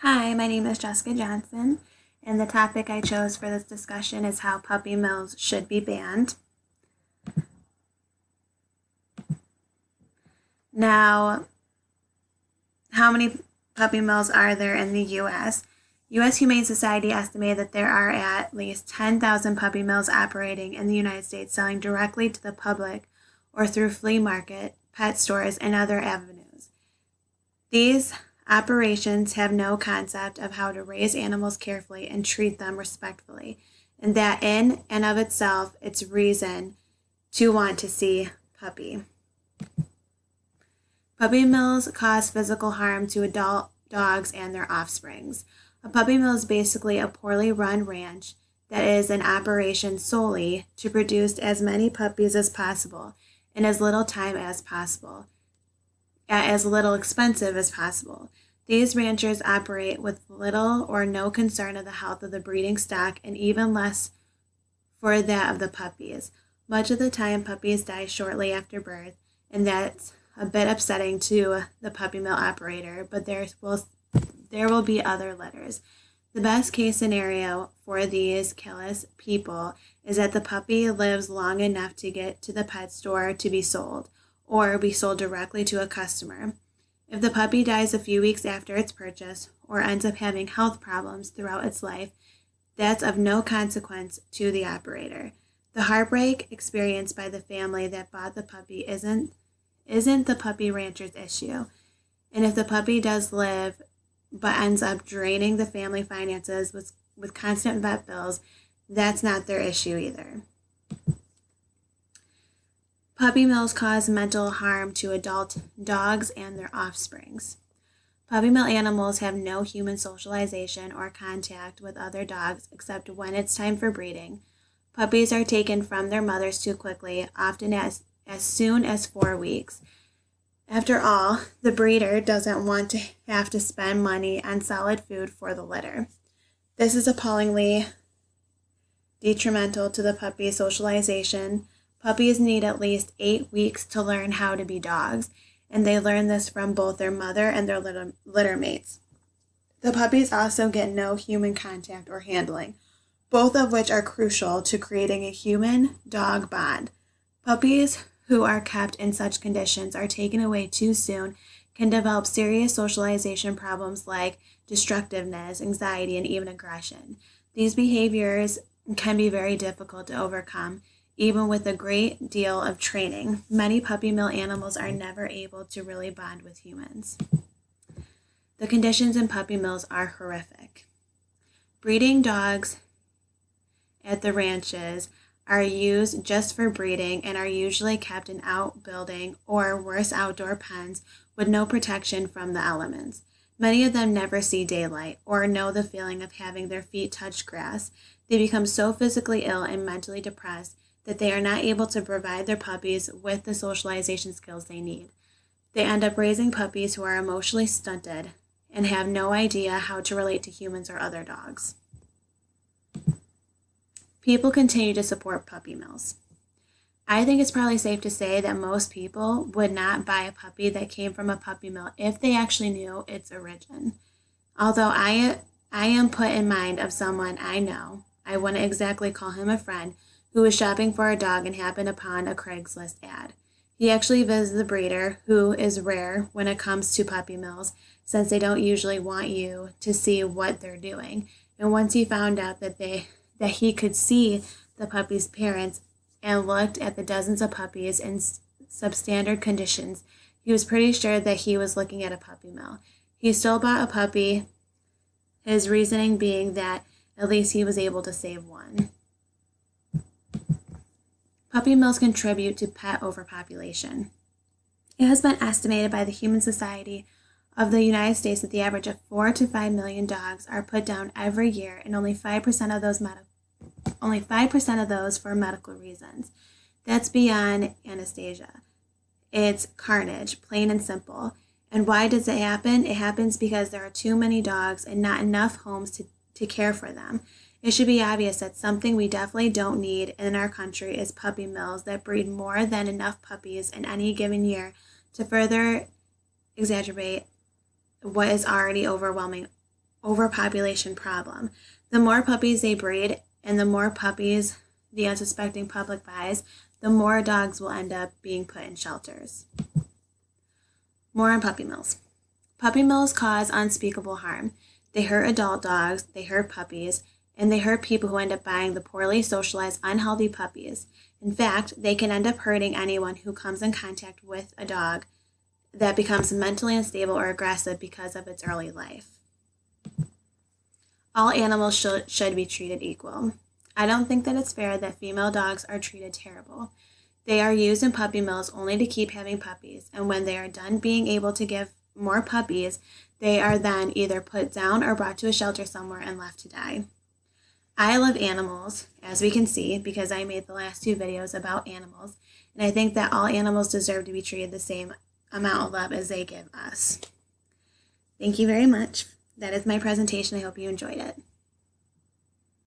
Hi, my name is Jessica Johnson, and the topic I chose for this discussion is how puppy mills should be banned. Now, how many puppy mills are there in the U.S.? U.S. Humane Society estimated that there are at least 10,000 puppy mills operating in the United States, selling directly to the public or through flea market, pet stores, and other avenues. These operations have no concept of how to raise animals carefully and treat them respectfully, and that in and of itself, it's reason to want to see puppy. Puppy mills cause physical harm to adult dogs and their offsprings. A puppy mill is basically a poorly run ranch that is in operation solely to produce as many puppies as possible in as little time as possible, at as little expensive as possible. These ranchers operate with little or no concern of the health of the breeding stock and even less for that of the puppies. Much of the time, puppies die shortly after birth, and that's a bit upsetting to the puppy mill operator, but there will be other litters. The best case scenario for these callous people is that the puppy lives long enough to get to the pet store to be sold, or be sold directly to a customer. If the puppy dies a few weeks after its purchase, or ends up having health problems throughout its life, that's of no consequence to the operator. The heartbreak experienced by the family that bought the puppy isn't the puppy rancher's issue. And if the puppy does live but ends up draining the family finances with constant vet bills, that's not their issue either. Puppy mills cause mental harm to adult dogs and their offsprings. Puppy mill animals have no human socialization or contact with other dogs except when it's time for breeding. Puppies are taken from their mothers too quickly, often as soon as 4 weeks. After all, the breeder doesn't want to have to spend money on solid food for the litter. This is appallingly detrimental to the puppy's socialization. Puppies need at least 8 weeks to learn how to be dogs, and they learn this from both their mother and their litter mates. The puppies also get no human contact or handling, both of which are crucial to creating a human-dog bond. Puppies who are kept in such conditions are taken away too soon can develop serious socialization problems like destructiveness, anxiety, and even aggression. These behaviors can be very difficult to overcome, even with a great deal of training. Many puppy mill animals are never able to really bond with humans. The conditions in puppy mills are horrific. Breeding dogs at the ranches are used just for breeding and are usually kept in outbuilding or worse outdoor pens with no protection from the elements. Many of them never see daylight or know the feeling of having their feet touch grass. They become so physically ill and mentally depressed that they are not able to provide their puppies with the socialization skills they need. They end up raising puppies who are emotionally stunted and have no idea how to relate to humans or other dogs. People continue to support puppy mills. I think it's probably safe to say that most people would not buy a puppy that came from a puppy mill if they actually knew its origin. Although I am put in mind of someone I know, I wouldn't exactly call him a friend, who was shopping for a dog and happened upon a Craigslist ad. He actually visited the breeder, who is rare when it comes to puppy mills, since they don't usually want you to see what they're doing. And once he found out that he could see the puppy's parents and looked at the dozens of puppies in substandard conditions, he was pretty sure that he was looking at a puppy mill. He still bought a puppy, his reasoning being that at least he was able to save one. Puppy mills contribute to pet overpopulation. It has been estimated by the Humane Society of the United States that the average of 4 to 5 million dogs are put down every year, and only 5% of those for medical reasons. That's beyond anesthesia. It's carnage, plain and simple. And why does it happen? It happens because there are too many dogs and not enough homes to care for them. It should be obvious that something we definitely don't need in our country is puppy mills that breed more than enough puppies in any given year to further exacerbate what is already overwhelming overpopulation problem. The more puppies they breed and the more puppies the unsuspecting public buys, the more dogs will end up being put in shelters. More on puppy mills. Puppy mills cause unspeakable harm. They hurt adult dogs, they hurt puppies, and they hurt people who end up buying the poorly socialized, unhealthy puppies. In fact, they can end up hurting anyone who comes in contact with a dog that becomes mentally unstable or aggressive because of its early life. All animals should be treated equal. I don't think that it's fair that female dogs are treated terrible. They are used in puppy mills only to keep having puppies, and when they are done being able to give more puppies, they are then either put down or brought to a shelter somewhere and left to die. I love animals, as we can see, because I made the last 2 videos about animals, and I think that all animals deserve to be treated the same amount of love as they give us. Thank you very much. That is my presentation. I hope you enjoyed it.